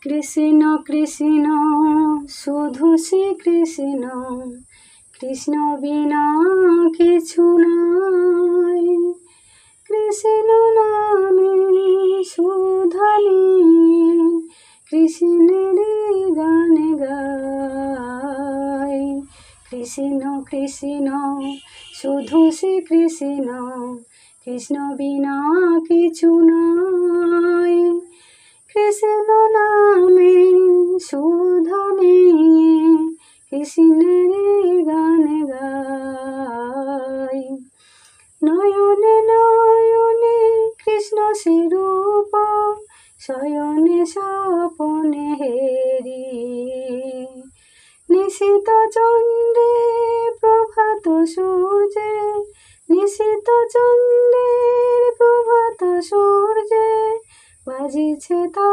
কৃষ্ণ কৃষ্ণ শুধু শ্রীকৃষ্ণ, কৃষ্ণ বিনা কিছু নয়। কৃষ্ণ নামে সুধা নিয়ে কৃষ্ণের গান গাই। কৃষ্ণ কৃষ্ণ শুধু শ্রীকৃষ্ণ, কৃষ্ণ বিনা কিছু নয়। কৃষ্ণ নামে সুধা নিয়ে কৃষ্ণের গান গাই। নয়নে নয়নে কৃষ্ণ স্বরূপ, শয়নে স্বপনে হেরি। নিশিত চন্দ্রে প্রভাত সূর্যে, নিশিত চন্দ্রের প্রভাত সূর্যে বাজিছে